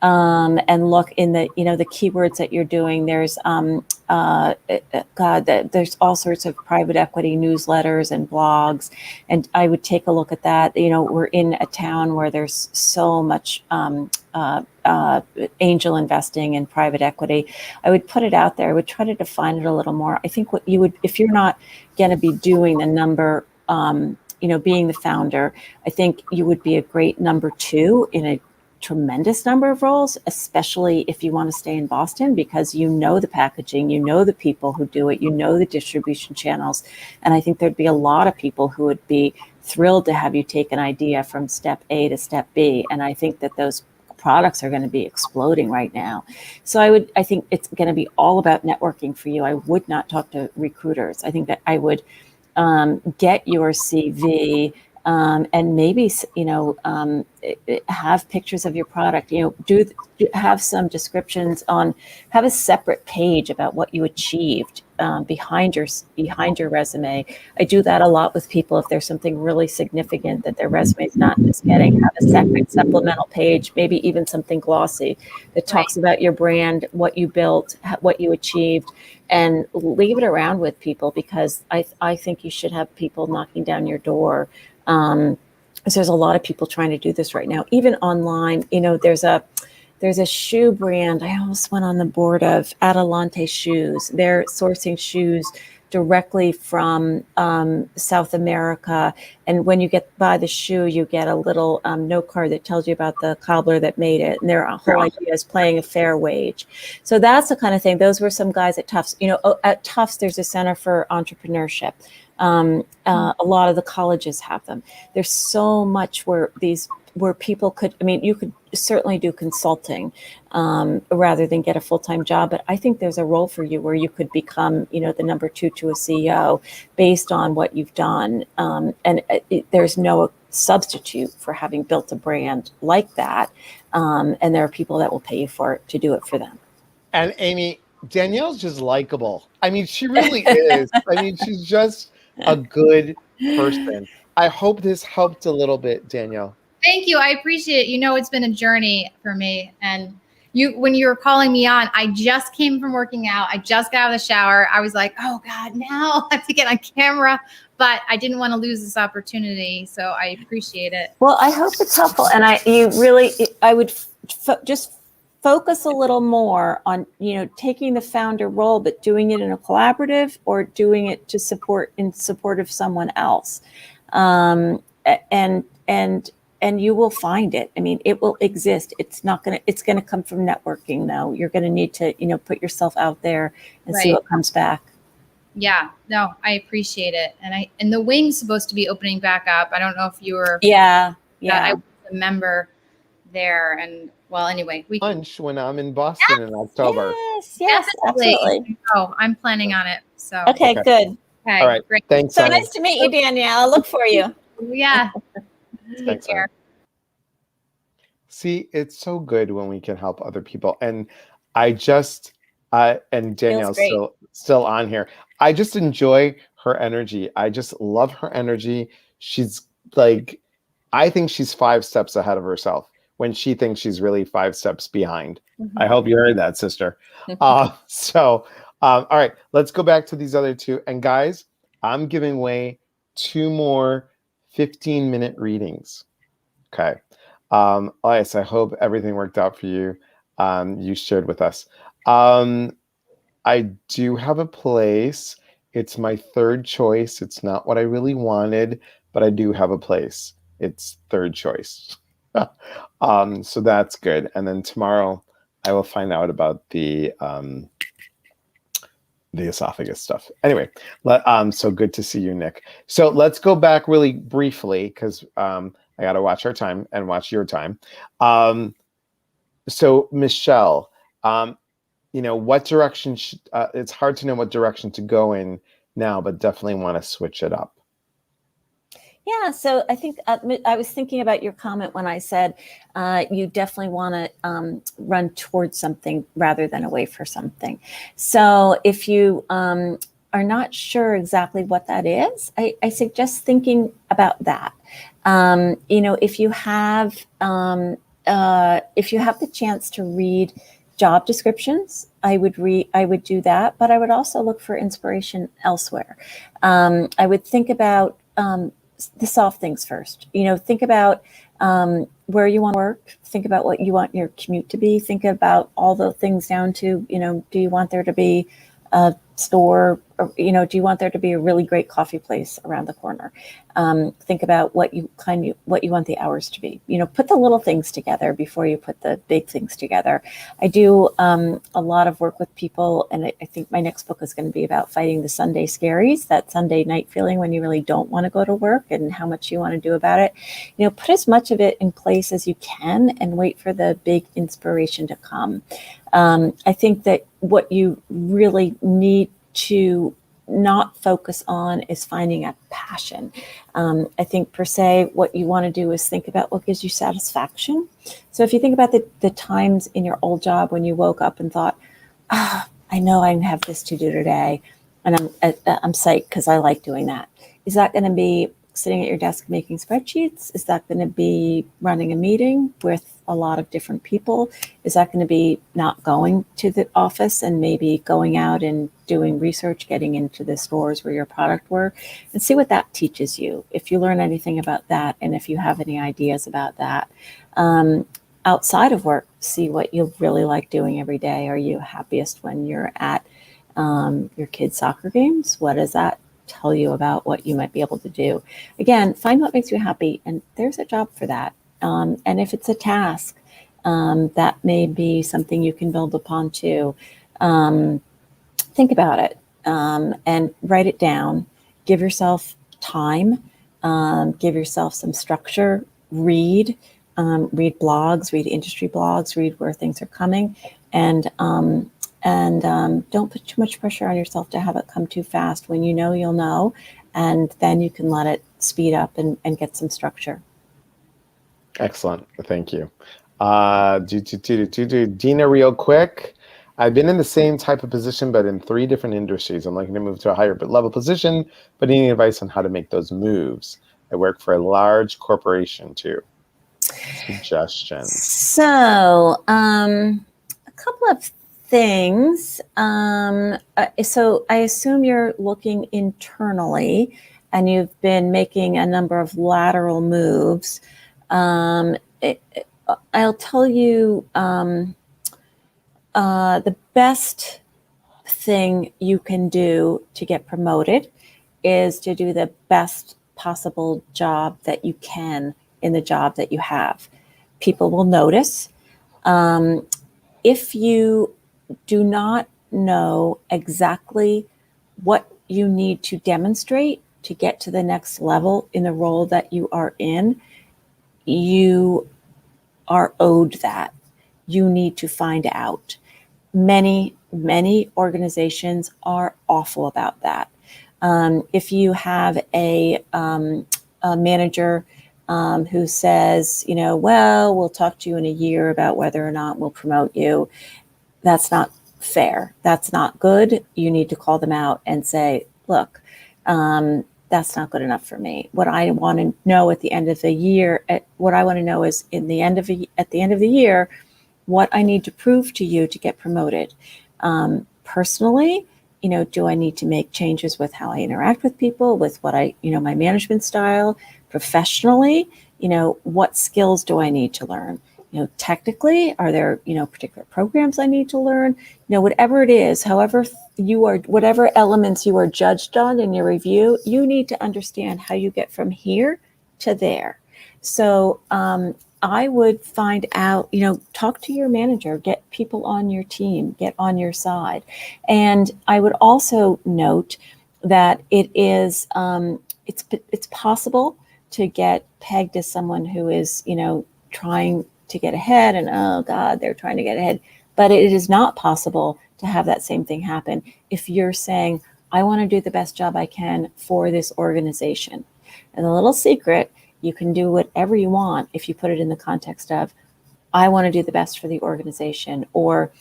and look in the the keywords that you're doing. There's there's all sorts of private equity newsletters and blogs, and I would take a look at that. We're in a town where there's so much angel investing in private equity. I would put it out there. I would try to define it a little more. I think what you would, if you're not going to be doing the number, being the founder, I think you would be a great number two in a tremendous number of roles, especially if you want to stay in Boston, because the packaging, the people who do it, the distribution channels. And I think there'd be a lot of people who would be thrilled to have you take an idea from step A to step B. And I think that those products are going to be exploding right now. So I think it's going to be all about networking for you. I would not talk to recruiters. I think that I would get your CV, and maybe have pictures of your product. Have some descriptions have a separate page about what you achieved behind your resume. I do that a lot with people. If there's something really significant that their resume is not just getting, have a separate supplemental page, maybe even something glossy that talks about your brand, what you built, what you achieved, and leave it around with people, because I think you should have people knocking down your door. So there's a lot of people trying to do this right now, even online. There's a shoe brand I almost went on the board of, Adelante Shoes. They're sourcing shoes directly from South America. And when you buy the shoe, you get a little note card that tells you about the cobbler that made it. And their whole idea is paying a fair wage. So that's the kind of thing. Those were some guys at Tufts. At Tufts, there's a Center for Entrepreneurship. A lot of the colleges have them. There's so much where people could, you could certainly do consulting rather than get a full-time job. But I think there's a role for you where you could become, the number two to a CEO based on what you've done. And there's no substitute for having built a brand like that. And there are people that will pay you to do it for them. And Amy, Danielle's just likable. She really is. She's just a good person. I hope this helped a little bit, Danielle. Thank you. I appreciate it. It's been a journey for me. And when you were calling me on, I just came from working out. I just got out of the shower. I was like, oh God, now I have to get on camera. But I didn't want to lose this opportunity. So I appreciate it. Well, I hope it's helpful. And I would just focus a little more on, taking the founder role, but doing it in a collaborative or doing it in support of someone else. And you will find it. It will exist. It's going to come from networking though. You're going to need to, put yourself out there and see what comes back. Yeah, no, I appreciate it. And the wing's supposed to be opening back up. I don't know if you were. Yeah. I was a member there. And well, anyway, we lunch when I'm in Boston in October. Yes, absolutely. Oh, I'm planning on it. So okay. Good. Okay, all right, great. Thanks. So nice to meet you, Danielle. I'll look for you. Yeah. Take care. See, it's so good when we can help other people. And I just and Danielle's still on here. I just enjoy her energy. I just love her energy. She's I think she's 5 steps ahead of herself when she thinks she's really 5 steps behind. Mm-hmm. I hope you heard that, sister. All right, let's go back to these other 2. And guys, I'm giving away 2 more 15-minute readings. Okay. Elias, I hope everything worked out for you. You shared with us. I do have a place. It's my 3rd choice. It's not what I really wanted, but I do have a place. It's 3rd choice. So that's good. And then tomorrow I will find out about the the esophagus stuff. Anyway, so good to see you, Nick. So let's go back really briefly because I got to watch our time and watch your time. So Michelle, what direction it's hard to know what direction to go in now, but definitely want to switch it up. Yeah, so I think I was thinking about your comment when I said you definitely want to run towards something rather than away from something. So if you are not sure exactly what that is, I suggest thinking about that. If you have the chance to read job descriptions, I would do that, but I would also look for inspiration elsewhere. I would think about the soft things first. Think about where you want to work. Think about what you want your commute to be. Think about all the things down to, do you want there to be a store, or, do you want there to be a really great coffee place around the corner? Think about what you want the hours to be. Put the little things together before you put the big things together. I do a lot of work with people, and I think my next book is going to be about fighting the Sunday scaries, that Sunday night feeling when you really don't want to go to work and how much you want to do about it. Put as much of it in place as you can and wait for the big inspiration to come. I think that what you really need to not focus on is finding a passion. I think per se, what you want to do is think about what gives you satisfaction. So if you think about the times in your old job when you woke up and thought, I know I have this to do today, and I'm psyched because I like doing that. Is that going to be sitting at your desk making spreadsheets? Is that going to be running a meeting with a lot of different people? Is that going to be not going to the office and maybe going out and doing research, getting into the stores where your product were, and see what that teaches you, if you learn anything about that, and if you have any ideas about that. Outside of work, see what you really like doing every day. Are you happiest when you're at your kids' soccer games? What does that tell you about what you might be able to do? Again, find what makes you happy, and there's a job for that. And if it's a task, that may be something you can build upon too. Think about it and write it down. Give yourself time. Give yourself some structure. Read blogs, read industry blogs, read where things are coming, and don't put too much pressure on yourself to have it come too fast. When you know, you'll know, and then you can let it speed up and get some structure. Excellent. Thank you. Dina, real quick. I've been in the same type of position, but in 3 different industries. I'm looking to move to a higher level position, but needing advice on how to make those moves. I work for a large corporation too. Suggestions. So, a couple of things. So I assume you're looking internally, and you've been making a number of lateral moves. I'll tell you, the best thing you can do to get promoted is to do the best possible job that you can in the job that you have. People will notice. If you do not know exactly what you need to demonstrate to get to the next level in the role that you are in, you are owed that. You need to find out. Many organizations are awful about that. If you have a manager who says, well, we'll talk to you in a year about whether or not we'll promote you, that's not fair. That's not good. You need to call them out and say, look, that's not good enough for me. What I want to know at the end of the year, at the end of the year, what I need to prove to you to get promoted. Personally, do I need to make changes with how I interact with people, with what my management style? Professionally, what skills do I need to learn? Technically, are there, particular programs I need to learn? Whatever it is, whatever elements you are judged on in your review, you need to understand how you get from here to there. So I would find out, talk to your manager, get people on your team, get on your side. And I would also note that it's possible to get pegged as someone who is, trying to get ahead, and oh God, they're trying to get ahead. But it is not possible to have that same thing happen if you're saying, I want to do the best job I can for this organization. And the little secret, you can do whatever you want if you put it in the context of, I want to do the best for the organization, or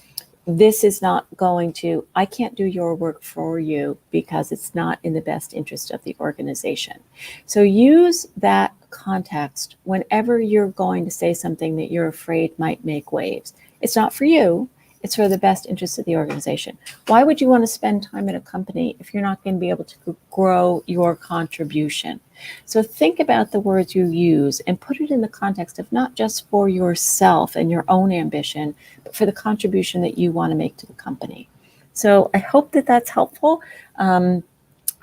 this is not going to, I can't do your work for you because it's not in the best interest of the organization. So use that context whenever you're going to say something that you're afraid might make waves. It's not for you. It's for the best interest of the organization. Why would you want to spend time at a company if you're not going to be able to grow your contribution? So think about the words you use and put it in the context of not just for yourself and your own ambition, but for the contribution that you want to make to the company. So I hope that that's helpful. And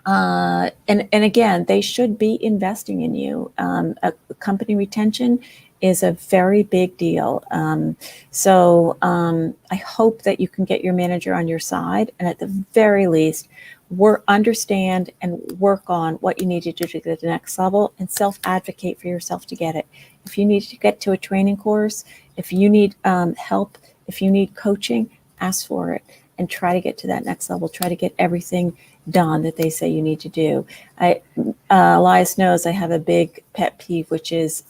again, they should be investing in you. A company retention is a very big deal. So I hope that you can get your manager on your side, and at the very least, understand and work on what you need to do to get to the next level, and self-advocate for yourself to get it. If you need to get to a training course, if you need help, if you need coaching, ask for it and try to get to that next level. Try to get everything done that they say you need to do. Elias knows I have a big pet peeve, which is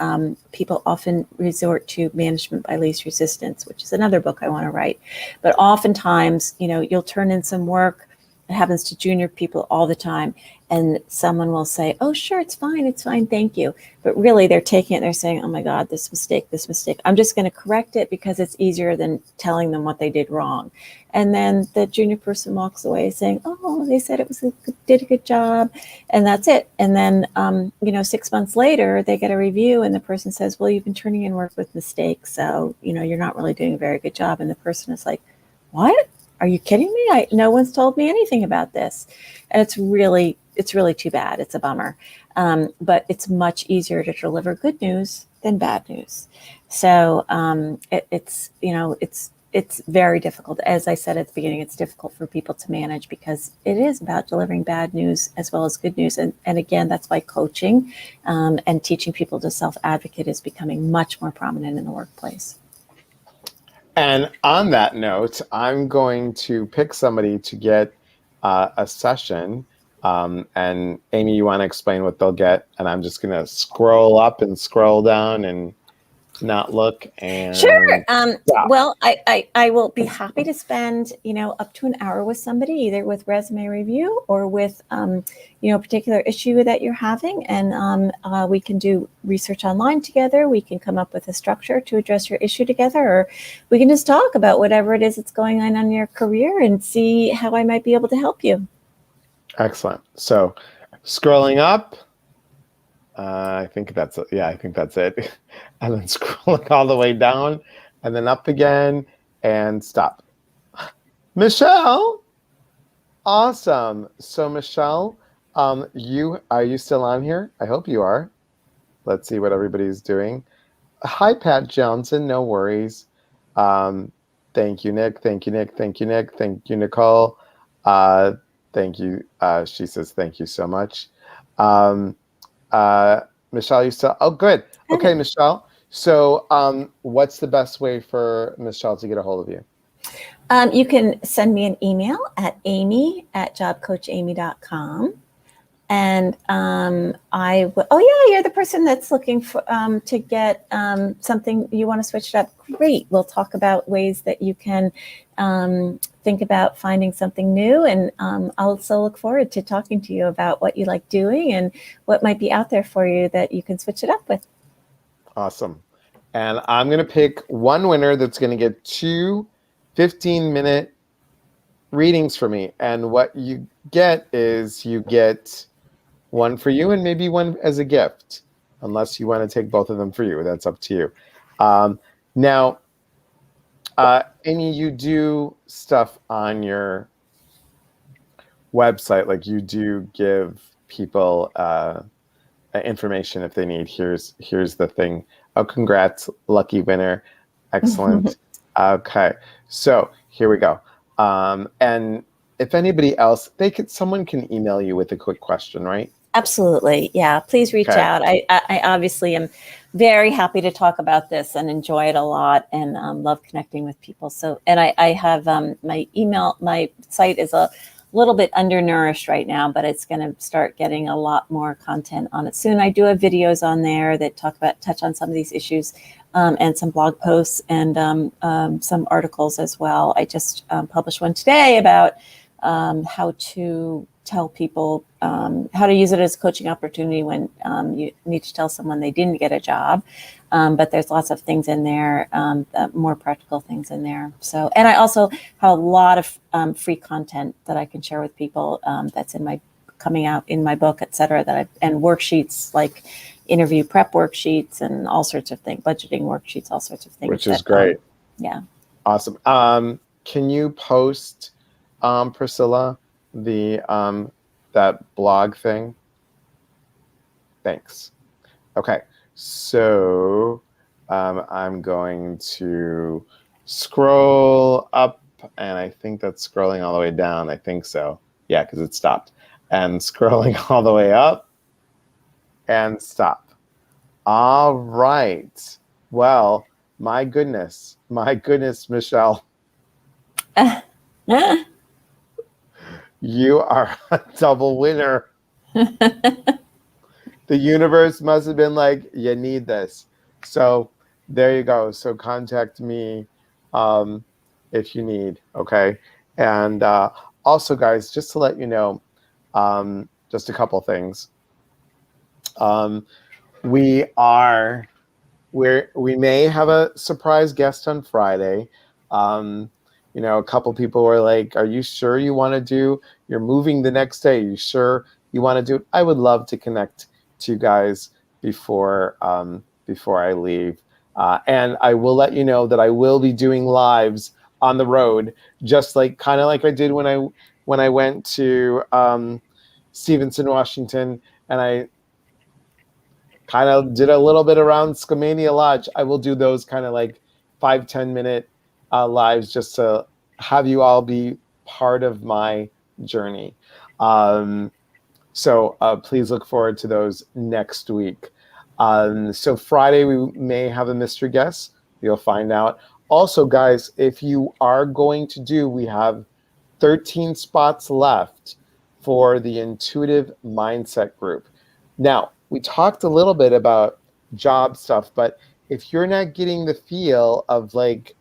people often resort to management by least resistance, which is another book I want to write. But oftentimes, you'll turn in some work. It happens to junior people all the time. And someone will say, oh, sure, it's fine, thank you. But really, they're taking it and they're saying, oh my God, this mistake. I'm just going to correct it because it's easier than telling them what they did wrong. And then the junior person walks away saying, oh, they said did a good job. And that's it. And then, 6 months later, they get a review and the person says, well, you've been turning in work with mistakes. So, you're not really doing a very good job. And the person is like, what? Are you kidding me? No one's told me anything about this. And it's really too bad. It's a bummer. But it's much easier to deliver good news than bad news. So it's very difficult. As I said at the beginning, it's difficult for people to manage because it is about delivering bad news as well as good news. And again, that's why coaching and teaching people to self-advocate is becoming much more prominent in the workplace. And on that note, I'm going to pick somebody to get a session. And Amy, you want to explain what they'll get? And I'm just going to scroll up and scroll down and not look. And sure. Well, I will be happy to spend, up to an hour with somebody, either with resume review or with, a particular issue that you're having. And we can do research online together. We can come up with a structure to address your issue together, or we can just talk about whatever it is that's going on in your career and see how I might be able to help you. Excellent. So scrolling up, I think that's it. Yeah, I think that's it. And then scrolling all the way down and then up again and stop. Michelle, awesome. So Michelle, are you still on here? I hope you are. Let's see what everybody's doing. Hi, Pat Johnson. No worries. Thank you, Nick. Thank you, Nick. Thank you, Nick. Thank you, Nicole. Thank you. She says thank you so much. Michelle, you still? Oh, good. Okay, Michelle. So what's the best way for Michelle to get a hold of you? You can send me an email at amy@jobcoachamy.com. And I will, oh yeah, you're the person that's looking for to get something, you want to switch it up. Great. We'll talk about ways that you can think about finding something new. And I'll also look forward to talking to you about what you like doing and what might be out there for you that you can switch it up with. Awesome. And I'm going to pick one winner that's going to get 2 15-minute readings for me. And what you get is you get one for you and maybe one as a gift, unless you want to take both of them for you. That's up to you. Now, Amy, you do stuff on your website, like you do give people information if they need. Here's the thing Oh, congrats, lucky winner. Excellent. Okay, so here we go. And if anybody else, someone can email you with a quick question, right? Absolutely. Yeah. Please reach Okay. out. I obviously am very happy to talk about this and enjoy it a lot and love connecting with people. So, and I have my site is a little bit undernourished right now, but it's going to start getting a lot more content on it soon. I do have videos on there that touch on some of these issues, and some blog posts and some articles as well. I just published one today about how to tell people how to use it as a coaching opportunity when you need to tell someone they didn't get a job. But there's lots of things in there, more practical things in there. So, and I also have a lot of free content that I can share with people that's coming out in my book, et cetera, and worksheets like interview prep worksheets and all sorts of things, budgeting worksheets, all sorts of things. Which is great. Yeah. Awesome. Can you post, Priscilla, the that blog thing? Thanks. Okay, so I'm going to scroll up, and I think that's scrolling all the way down. I think so. Yeah, because it stopped. And scrolling all the way up and stop. All right. Well, my goodness, Michelle. You are a double winner. The universe must have been like, you need this. So there you go. So contact me if you need, okay? And also, guys, just to let you know, just a couple things. We may have a surprise guest on Friday. A couple people were like, are you sure you want to do, you're moving the next day, are you sure you want to do it? I would love to connect to you guys before I leave. And I will let you know that I will be doing lives on the road, just kind of like I did when I went to Stevenson, Washington, and I kind of did a little bit around Skamania Lodge. I will do those kind of like 5-10 minute lives just to have you all be part of my journey. So please look forward to those next week. So Friday, we may have a mystery guest. You'll find out. Also, guys, if you are going to do, we have 13 spots left for the Intuitive Mindset Group. Now, we talked a little bit about job stuff, but if you're not getting the feel of like,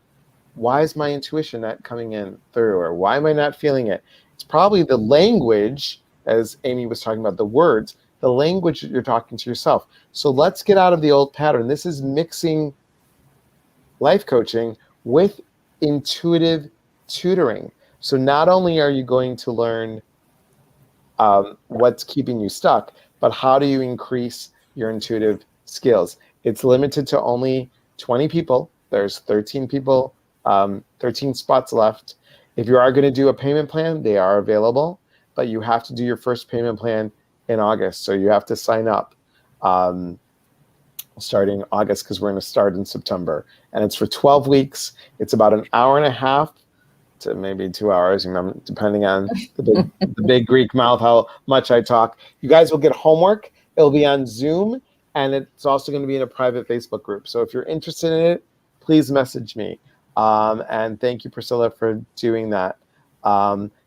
why is my intuition not coming in through, or why am I not feeling it? It's probably the language, as Amy was talking about, the words, the language that you're talking to yourself. So let's get out of the old pattern. This is mixing life coaching with intuitive tutoring. So not only are you going to learn what's keeping you stuck, but how do you increase your intuitive skills? It's limited to only 20 people. There's 13 people, 13 spots left. If you are going to do a payment plan, they are available, but you have to do your first payment plan in August. So you have to sign up starting August, because we're going to start in September. And it's for 12 weeks. It's about an hour and a half to maybe 2 hours, depending on the big Greek mouth, how much I talk. You guys will get homework. It'll be on Zoom, and it's also going to be in a private Facebook group. So if you're interested in it, please message me. And thank you, Priscilla, for doing that.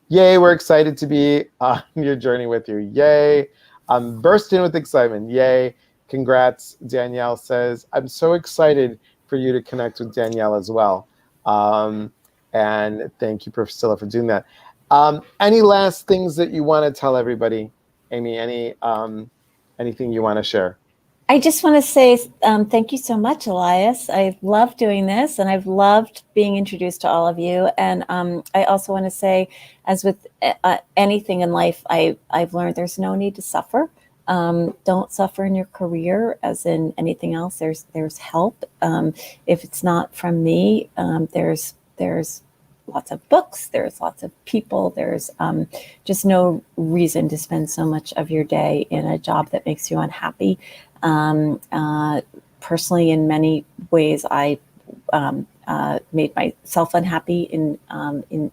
Yay, we're excited to be on your journey with you. Yay. I'm bursting with excitement. Yay. Congrats, Danielle says. I'm so excited for you to connect with Danielle as well. And thank you, Priscilla, for doing that. Any last things that you want to tell everybody, Amy? Anything you want to share? I just want to say thank you so much, Elias. I've loved doing this, and I've loved being introduced to all of you. And I also want to say, as with anything in life, I've learned there's no need to suffer. Don't suffer in your career, as in anything else. There's help. If it's not from me, there's lots of books, there's lots of people, there's just no reason to spend so much of your day in a job that makes you unhappy. personally, in many ways, I made myself unhappy in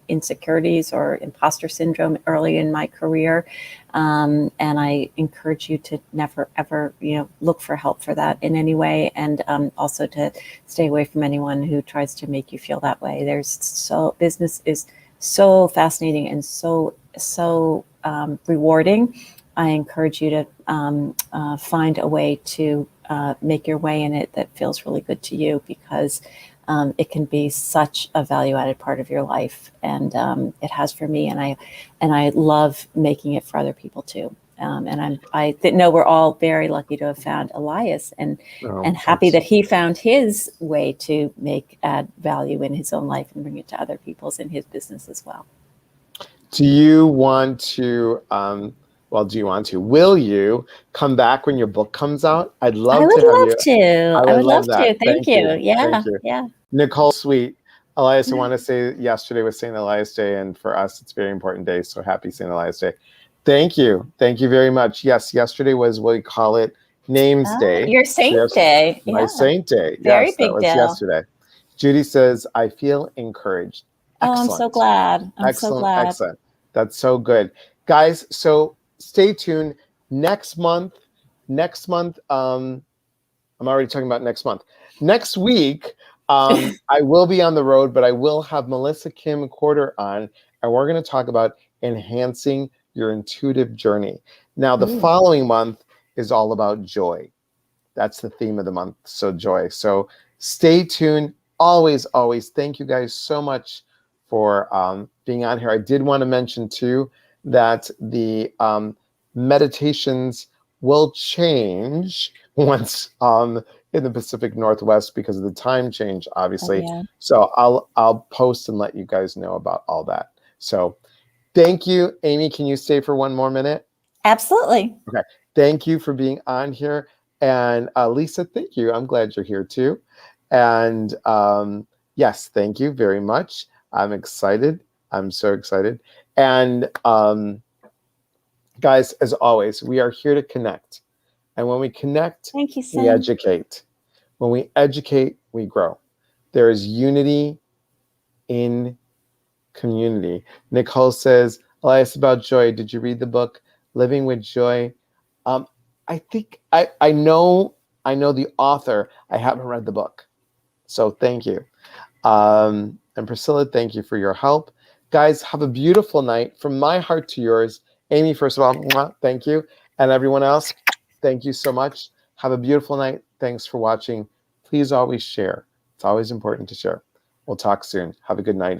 insecurities or imposter syndrome early in my career, and I encourage you to never ever look for help for that in any way, and also to stay away from anyone who tries to make you feel that way. Business is so fascinating and so rewarding. I encourage you to find a way to make your way in it that feels really good to you, because it can be such a value-added part of your life, and it has for me, and I love making it for other people too. And I know we're all very lucky to have found Elias, and happy that he found his way to add value in his own life and bring it to other people's in his business as well. Do you want to? Will you come back when your book comes out? I'd love to have you. I would love to. Thank you. Yeah. Thank you. Yeah. Nicole, sweet. Elias, I want to say yesterday was St. Elias Day, and for us, it's a very important day. So happy St. Elias Day. Thank you. Thank you very much. Yes, yesterday was, what we call it, Names Day. Your Saint Day. My Saint Day. Very yes, big that was deal. yesterday. Judy says, I feel encouraged. Excellent. Oh, I'm so glad. Excellent. That's so good. Guys, so stay tuned. Next month, I'm already talking about next month. Next week, I will be on the road, but I will have Melissa Kim Quarter on, and we're going to talk about enhancing your intuitive journey. Now, the following month is all about joy. That's the theme of the month, so joy. So stay tuned. Always, thank you guys so much for being on here. I did want to mention, too, that the meditations will change once in the Pacific Northwest because of the time change, obviously. Oh, yeah. So I'll post and let you guys know about all that. So thank you. Amy, can you stay for one more minute? Absolutely. Okay. Thank you for being on here. And Lisa, thank you. I'm glad you're here too. And yes, thank you very much. I'm excited. I'm so excited. And guys, as always, we are here to connect. And when we connect, thank you, we educate. When we educate, we grow. There is unity in community. Nicole says, Elias, about joy. Did you read the book, Living with Joy? I think I know the author. I haven't read the book. So thank you. And Priscilla, thank you for your help. Guys, have a beautiful night. From my heart to yours. Amy, first of all, mwah, thank you. And everyone else, thank you so much. Have a beautiful night. Thanks for watching. Please always share. It's always important to share. We'll talk soon. Have a good night, everyone.